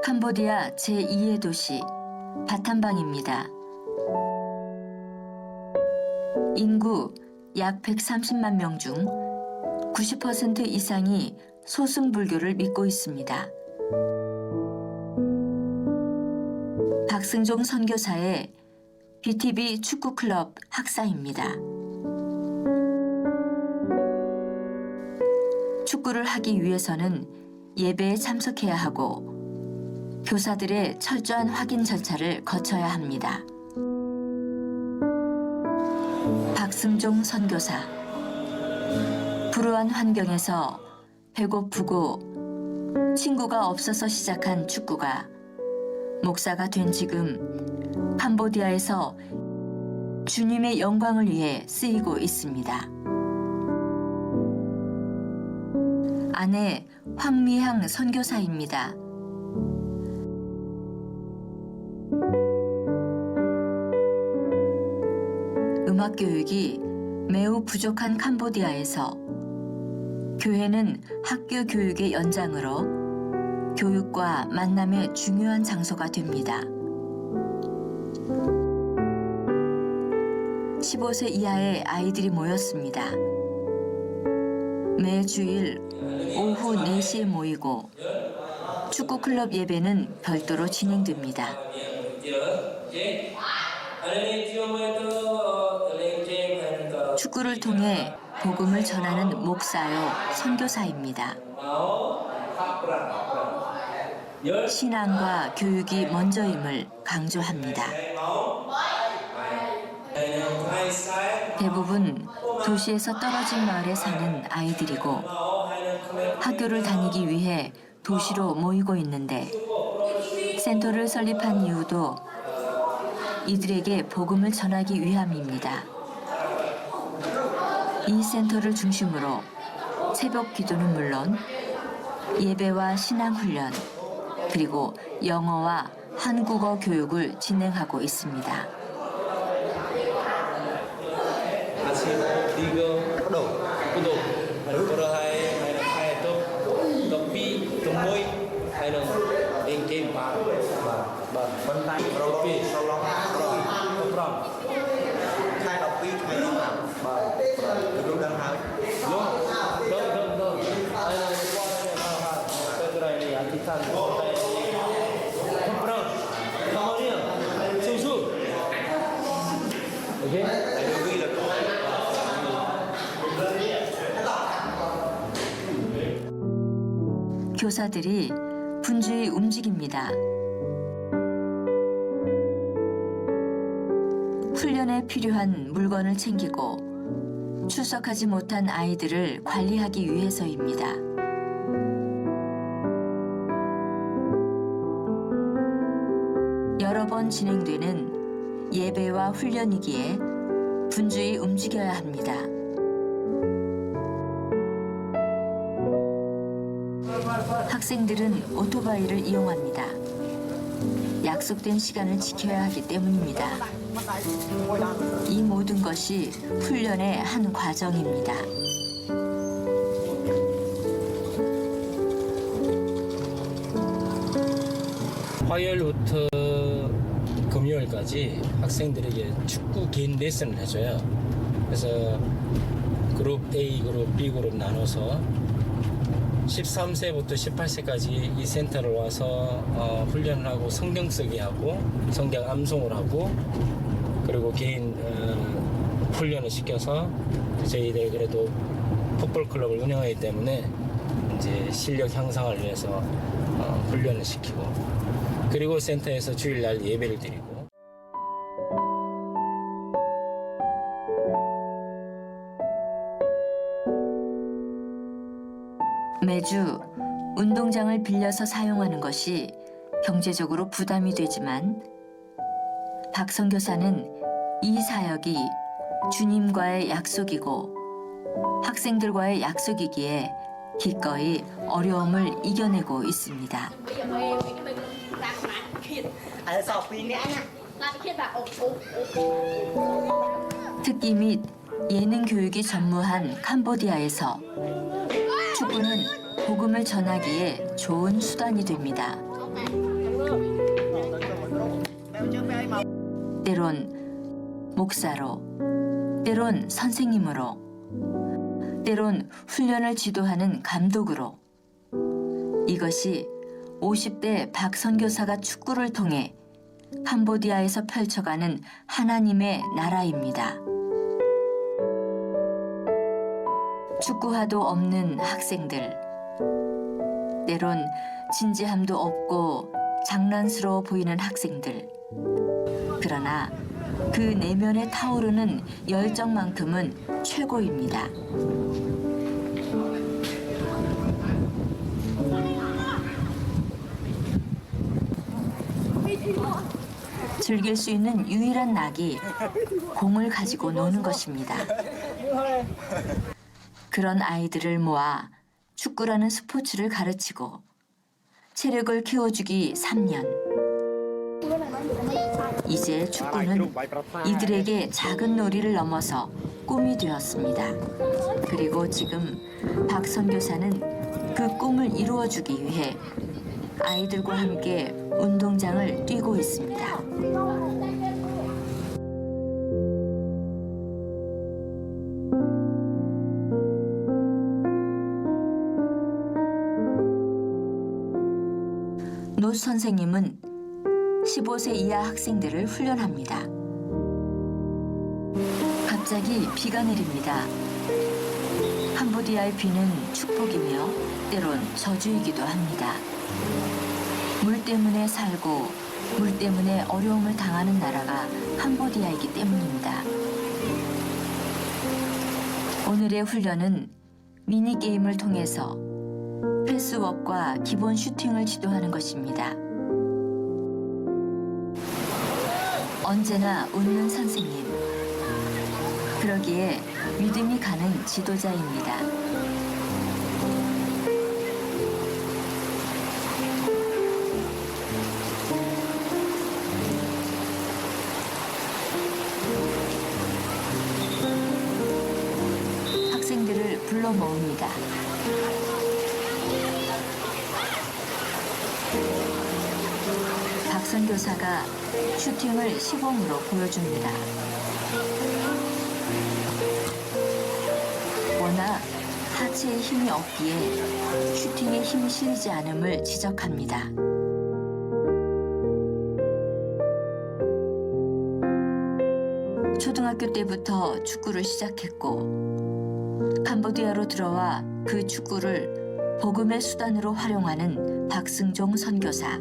캄보디아 제2의 도시 바탐방입니다. 인구 약 130만 명 중 90% 이상이 소승불교를 믿고 있습니다. 박승종 선교사의 BTB 축구클럽 학사입니다. 축구를 하기 위해서는 예배에 참석해야 하고 교사들의 철저한 확인 절차를 거쳐야 합니다. 박승종 선교사. 불우한 환경에서 배고프고 친구가 없어서 시작한 축구가 목사가 된 지금 캄보디아에서 주님의 영광을 위해 쓰이고 있습니다. 아내 황미향 선교사입니다. 음악 교육이 매우 부족한 캄보디아에서 교회는 학교 교육의 연장으로 교육과 만남의 중요한 장소가 됩니다. 15세 이하의 아이들이 모였습니다. 매 주일 오후 4시에 모이고 축구클럽 예배는 별도로 진행됩니다. 축구를 통해 복음을 전하는 목사요 선교사입니다. 신앙과 교육이 먼저임을 강조합니다. 대부분 도시에서 떨어진 마을에 사는 아이들이고 학교를 다니기 위해 도시로 모이고 있는데 센터를 설립한 이유도 이들에게 복음을 전하기 위함입니다. 이 센터를 중심으로 새벽 기도는 물론 예배와 신앙훈련 그리고 영어와 한국어 교육을 진행하고 있습니다. 교사들이 분주히 움직입니다. 훈련에 필요한 물건을 챙기고 출석하지 못한 아이들을 관리하기 위해서입니다. 여러 번 진행되는 예배와 훈련이기에 분주히 움직여야 합니다. 학생들은 오토바이를 이용합니다. 약속된 시간을 지켜야 하기 때문입니다. 이 모든 것이 훈련의 한 과정입니다. 화요일부터 금요일까지 학생들에게 축구 개인 레슨을 해줘요. 그래서 그룹 A, 그룹 B 그룹 나눠서 13세부터 18세까지 이 센터를 와서 훈련을 하고 성경 쓰기 하고 성경 암송을 하고 그리고 개인 훈련을 시켜서 저희들 그래도 풋볼 클럽을 운영하기 때문에 이제 실력 향상을 위해서 훈련을 시키고 그리고 센터에서 주일날 예배를 드리고. 매주 운동장을 빌려서 사용하는 것이 경제적으로 부담이 되지만 박 선교사는 이 사역이 주님과의 약속이고 학생들과의 약속이기에 기꺼이 어려움을 이겨내고 있습니다. 특기 및 예능 교육이 전무한 캄보디아에서 축구는 복음을 전하기에 좋은 수단이 됩니다. 때론 목사로, 때론 선생님으로, 때론 훈련을 지도하는 감독으로. 이것이 50대 박 선교사가 축구를 통해 캄보디아에서 펼쳐가는 하나님의 나라입니다. 축구화도 없는 학생들, 때론 진지함도 없고 장난스러워 보이는 학생들. 그러나 그 내면에 타오르는 열정만큼은 최고입니다. 즐길 수 있는 유일한 낙이 공을 가지고 노는 것입니다. 그런 아이들을 모아 축구라는 스포츠를 가르치고 체력을 키워주기 3년. 이제 축구는 이들에게 작은 놀이를 넘어서 꿈이 되었습니다. 그리고 지금 박 선교사는 그 꿈을 이루어주기 위해 아이들과 함께 운동장을 뛰고 있습니다. 노 선생님은 15세 이하 학생들을 훈련합니다. 갑자기 비가 내립니다. 캄보디아의 비는 축복이며 때론 저주이기도 합니다. 물 때문에 살고 물 때문에 어려움을 당하는 나라가 캄보디아이기 때문입니다. 오늘의 훈련은 미니게임을 통해서 패스워크와 기본 슈팅을 지도하는 것입니다. 언제나 웃는 선생님. 그러기에 믿음이 가는 지도자입니다. 학생들을 불러 모읍니다. 박 선교사가 슈팅을 시범으로 보여줍니다. 워낙 하체에 힘이 없기에 슈팅에 힘이 실리지 않음을 지적합니다. 초등학교 때부터 축구를 시작했고 캄보디아로 들어와 그 축구를 복음의 수단으로 활용하는 박승종 선교사.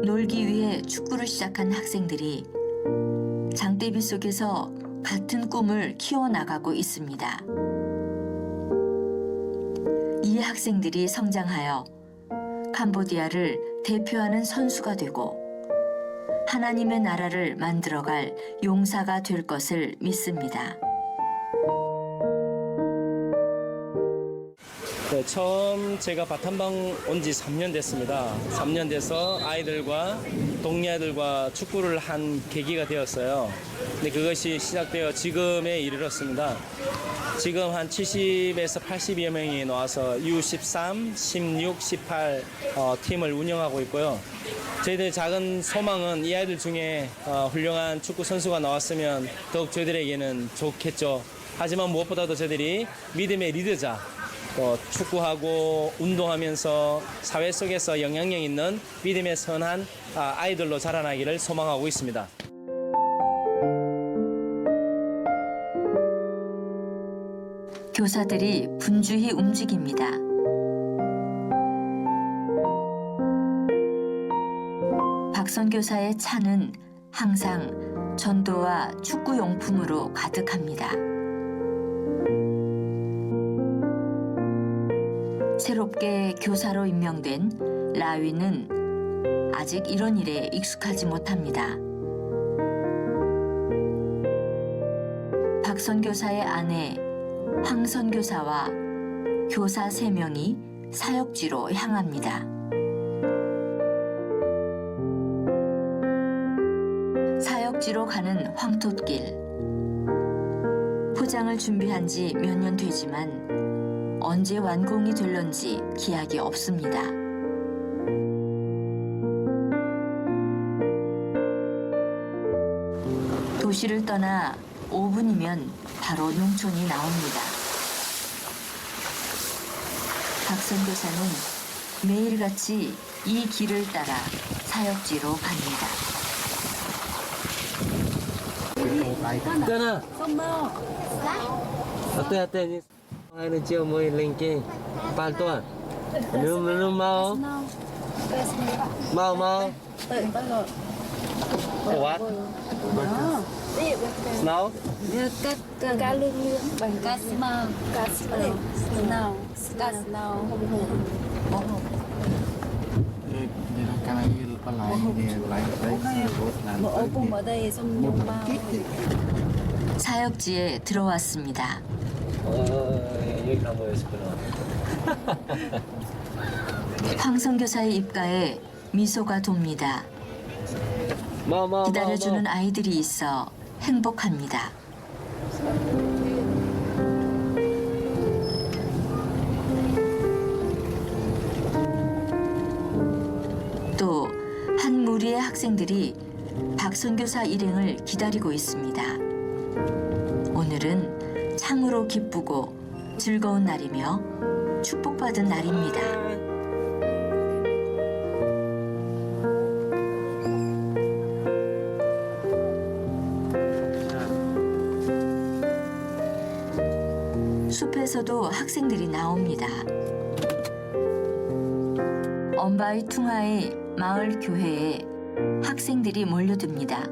놀기 위해 축구를 시작한 학생들이 장대비 속에서 같은 꿈을 키워나가고 있습니다. 이 학생들이 성장하여 캄보디아를 대표하는 선수가 되고 하나님의 나라를 만들어갈 용사가 될 것을 믿습니다. 네, 처음 제가 바탐방 온 지 3년 됐습니다. 3년 돼서 아이들과 동네 아이들과 축구를 한 계기가 되었어요. 근데 그것이 시작되어 지금에 이르렀습니다. 지금 한 70에서 80여 명이 나와서 U13, 16, 18 팀을 운영하고 있고요. 저희들 작은 소망은 이 아이들 중에 훌륭한 축구 선수가 나왔으면 더욱 저희들에게는 좋겠죠. 하지만 무엇보다도 저희들이 믿음의 리더자, 또 축구하고 운동하면서 사회 속에서 영향력 있는 믿음의 선한 아이들로 자라나기를 소망하고 있습니다. 교사들이 분주히 움직입니다. 박선 교사의 차는 항상 전도와 축구 용품으로 가득합니다. 새롭게 교사로 임명된 라위는 아직 이런 일에 익숙하지 못합니다. 박 선교사의 아내 황 선교사와 교사 3명이 사역지로 향합니다. 사역지로 가는 황톳길. 포장을 준비한 지 몇 년 되지만 언제 완공이 될런지 기약이 없습니다. 도시를 떠나 5분이면 바로 농촌이 나옵니다. 박 선교사는 매일같이 이 길을 따라 사역지로 갑니다. Cana. Ate ni. Hai nó chiều mới lên kia. Pan tua. Nó mau. Mau. What? Snow? Cá lương bằng cá snow, cá snow. Đây là cái này có lại đấy Một ổ bụng ở đây xong một bao. 사역지에 들어왔습니다. 여기 다 모였구나. 황 선교사의 입가에 미소가 돕니다. 기다려주는 아이들이 있어 행복합니다. 또 한 무리의 학생들이 박 선교사 일행을 기다리고 있습니다. 오늘은 참으로 기쁘고 즐거운 날이며 축복받은 날입니다. 숲에서도 학생들이 나옵니다. 엄바이 퉁하의 마을 교회에 학생들이 몰려듭니다.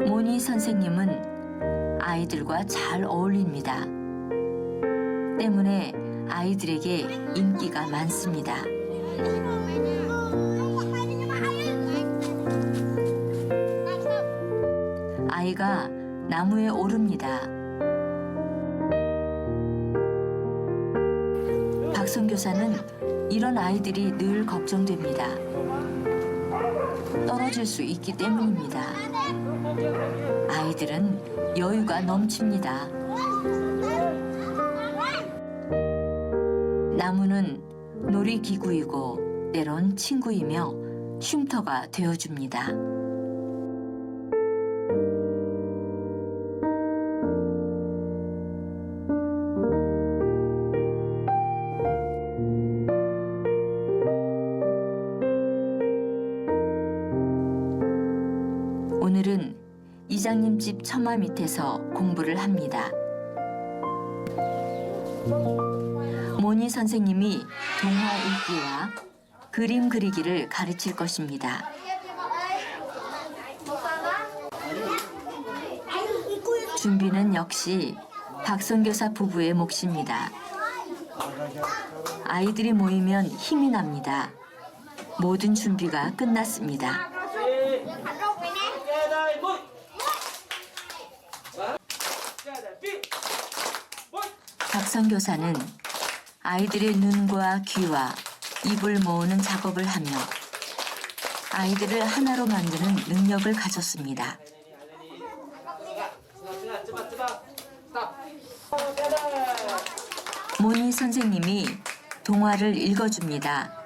모니 선생님은 아이들과 잘 어울립니다. 때문에 아이들에게 인기가 많습니다. 아이가 나무에 오릅니다. 박 선교사는 이런 아이들이 늘 걱정됩니다. 떨어질 수 있기 때문입니다. 아이들은 여유가 넘칩니다. 나무는 놀이기구이고 때론 친구이며 쉼터가 되어줍니다. 오늘은 이장님 집 처마 밑에서 공부를 합니다. 모니 선생님이 동화 읽기와 그림 그리기를 가르칠 것입니다. 준비는 역시 박 선교사 부부의 몫입니다. 아이들이 모이면 힘이 납니다. 모든 준비가 끝났습니다. 박 선교사는 아이들의 눈과 귀와 입을 모으는 작업을 하며 아이들을 하나로 만드는 능력을 가졌습니다. 모니 선생님이 동화를 읽어줍니다.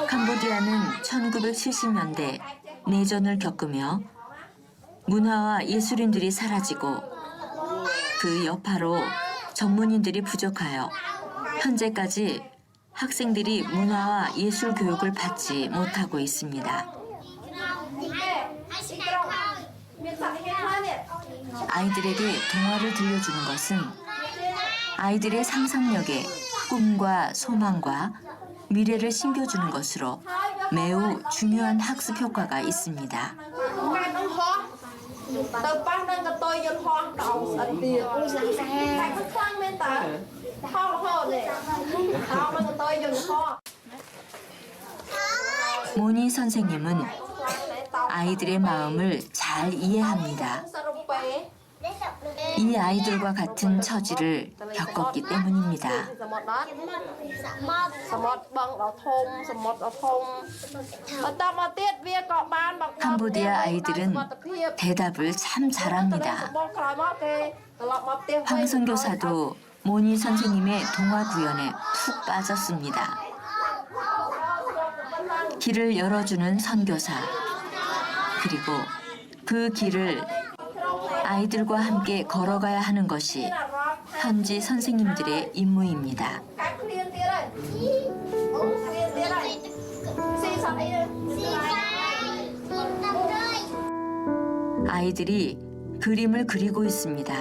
캄보디아는 1970년대 내전을 겪으며 문화와 예술인들이 사라지고 그 여파로 전문인들이 부족하여 현재까지 학생들이 문화와 예술 교육을 받지 못하고 있습니다. 아이들에게 동화를 들려주는 것은 아이들의 상상력에 꿈과 소망과 미래를 심겨주는 것으로 매우 중요한 학습 효과가 있습니다. 모니 선생님은 아이들의 마음을 잘 이해합니다. 이 아이들과 같은 처지를 겪었기 때문입니다. 캄보디아 아이들은 대답을 참 잘합니다. 황 선교사도 모니 선생님의 동화 구연에 푹 빠졌습니다. 길을 열어주는 선교사, 그리고 그 길을 아이들과 함께 걸어가야 하는 것이 현지 선생님들의 임무입니다. 아이들이 그림을 그리고 있습니다.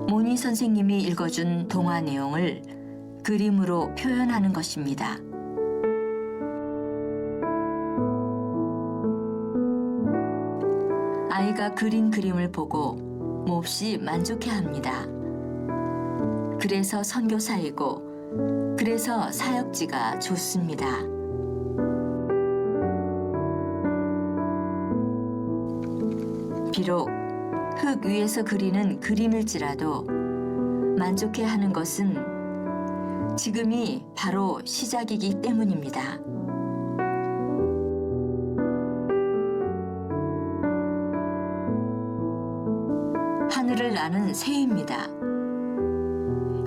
모니 선생님이 읽어준 동화 내용을 그림으로 표현하는 것입니다. 아이가 그린 그림을 보고 몹시 만족해합니다. 그래서 선교사이고, 그래서 사역지가 좋습니다. 비록 흙 위에서 그리는 그림일지라도 만족해하는 것은 지금이 바로 시작이기 때문입니다. 하늘을 나는 새입니다.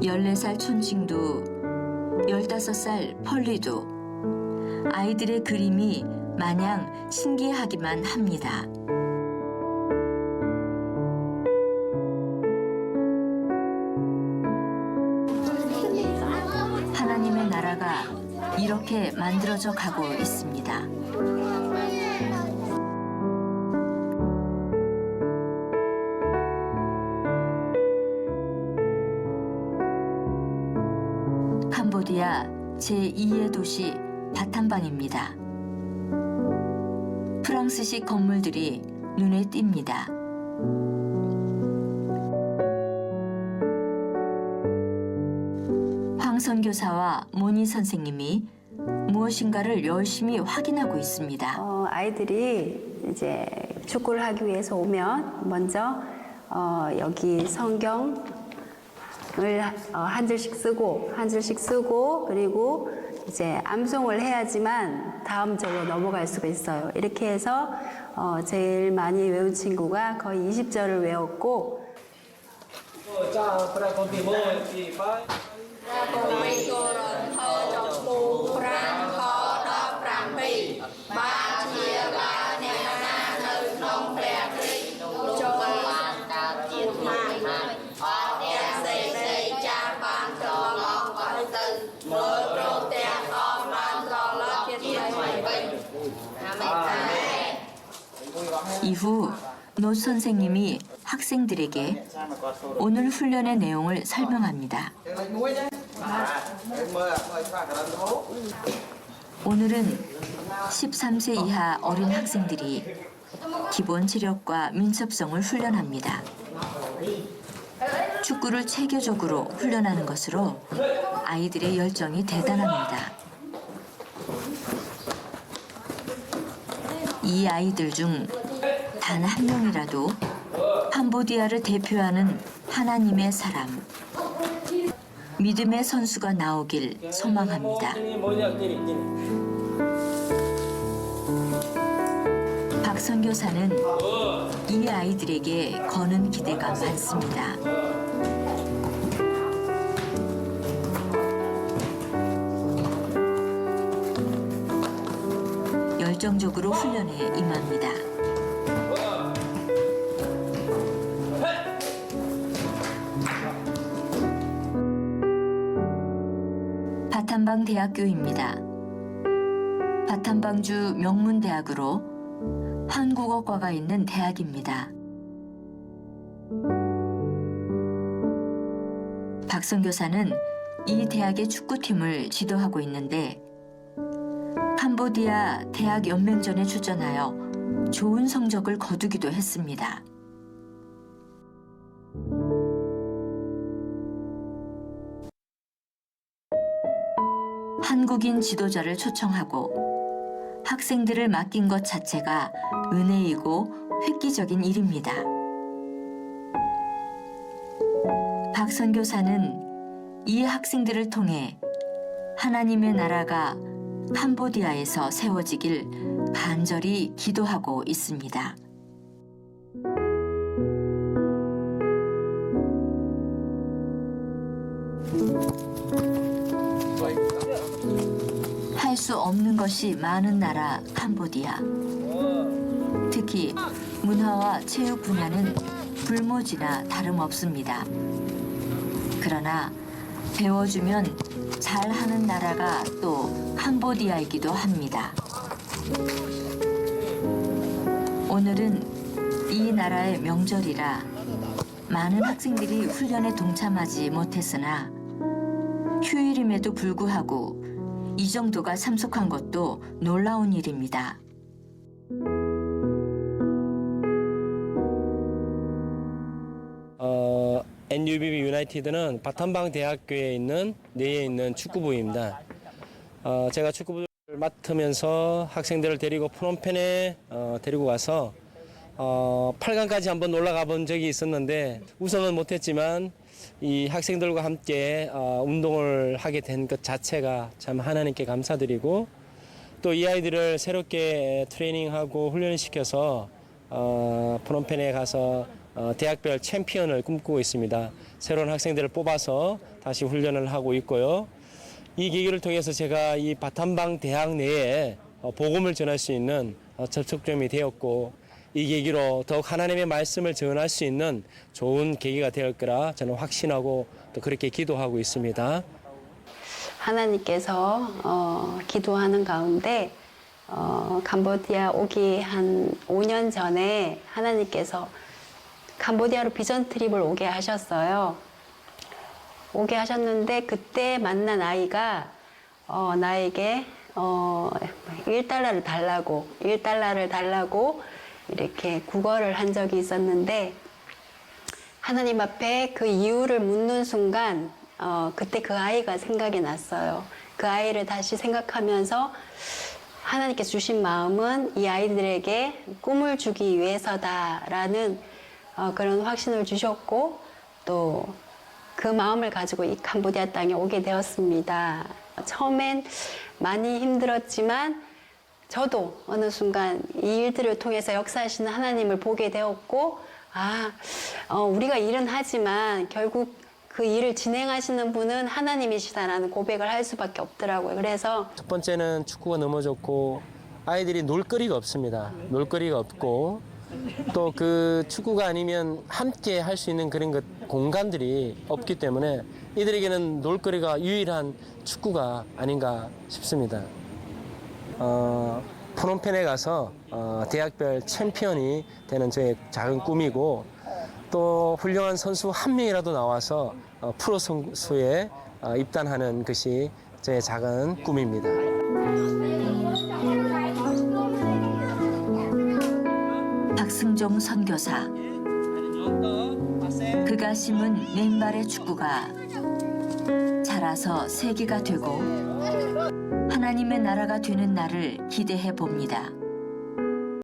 14살 촌칭도 15살 펄리도 아이들의 그림이 마냥 신기하기만 합니다. 하나님의 나라가 이렇게 만들어져 가고 있습니다. 캄보디아 제2의 도시 바탐방입니다. 프랑스식 건물들이 눈에 띕니다. 황 선교사와 모니 선생님이 무엇인가를 열심히 확인하고 있습니다. 아이들이 이제 축구를 하기 위해서 오면 먼저 여기 성경을 한 줄씩 쓰고 그리고 이제 암송을 해야지만 다음 절로 넘어갈 수가 있어요. 이렇게 해서 제일 많이 외운 친구가 거의 20절을 외웠고 이후 노 선생님이 학생들에게 오늘 훈련의 내용을 설명합니다. 오늘은 13세 이하 어린 학생들이 기본 체력과 민첩성을 훈련합니다. 축구를 체계적으로 훈련하는 것으로 아이들의 열정이 대단합니다. 이 아이들 중 단 한 명이라도 캄보디아를 대표하는 하나님의 사람, 믿음의 선수가 나오길 소망합니다. 박 선교사는 이 아이들에게 거는 기대가 많습니다. 열정적으로 훈련에 임합니다. 바탐방 대학교입니다. 바탐방주 명문대학으로 한국어과가 있는 대학입니다. 박 선교사는 이 대학의 축구팀을 지도하고 있는데 캄보디아 대학 연맹전에 출전하여 좋은 성적을 거두기도 했습니다. 한국인 지도자를 초청하고 학생들을 맡긴 것 자체가 은혜이고 획기적인 일입니다. 선교사는 이 학생들을 통해 하나님의 나라가 캄보디아에서 세워지길 간절히 기도하고 있습니다. 할 수 없는 것이 많은 나라 캄보디아. 특히 문화와 체육 분야는 불모지나 다름없습니다. 그러나 배워주면 잘하는 나라가 또 캄보디아이기도 합니다. 오늘은 이 나라의 명절이라 많은 학생들이 훈련에 동참하지 못했으나 휴일임에도 불구하고 이 정도가 참석한 것도 놀라운 일입니다. NUBB 유나이티드는 바탐방 대학교에 있는 내에 있는 축구부입니다. 제가 축구부를 맡으면서 학생들을 데리고 프놈펜에 데리고 가서 8강까지 한번 올라가 본 적이 있었는데 우승은 못했지만 이 학생들과 함께 운동을 하게 된 것 자체가 참 하나님께 감사드리고 또 이 아이들을 새롭게 트레이닝하고 훈련시켜서 프놈펜에 가서 대학별 챔피언을 꿈꾸고 있습니다. 새로운 학생들을 뽑아서 다시 훈련을 하고 있고요. 이 계기를 통해서 제가 이 바탐방 대학 내에 복음을 전할 수 있는 접촉점이 되었고 이 계기로 더욱 하나님의 말씀을 전할 수 있는 좋은 계기가 될 거라 저는 확신하고 또 그렇게 기도하고 있습니다. 하나님께서 기도하는 가운데 캄보디아 오기 한 5년 전에 하나님께서 캄보디아로 비전 트립을 오게 하셨어요. 오게 하셨는데 그때 만난 아이가 나에게 1달러를 달라고 이렇게 구걸을 한 적이 있었는데 하나님 앞에 그 이유를 묻는 순간 그때 그 아이가 생각이 났어요. 그 아이를 다시 생각하면서 하나님께 주신 마음은 이 아이들에게 꿈을 주기 위해서다라는 그런 확신을 주셨고 또 그 마음을 가지고 이 캄보디아 땅에 오게 되었습니다. 처음엔 많이 힘들었지만 저도 어느 순간 이 일들을 통해서 역사하시는 하나님을 보게 되었고 우리가 일은 하지만 결국 그 일을 진행하시는 분은 하나님이시다라는 고백을 할 수밖에 없더라고요. 그래서 첫 번째는 축구가 너무 좋고 아이들이 놀거리가 없습니다. 놀거리가 없고 또 그 축구가 아니면 함께 할 수 있는 그런 공간들이 없기 때문에 이들에게는 놀거리가 유일한 축구가 아닌가 싶습니다. 프놈펜에 가서 대학별 챔피언이 되는 저의 작은 꿈이고 또 훌륭한 선수 한 명이라도 나와서 프로 선수에 입단하는 것이 제 작은 꿈입니다. 박승종 선교사. 그가 심은 맨발의 축구가 자라서 세계가 되고 하나님의 나라가 되는 날을 기대해 봅니다.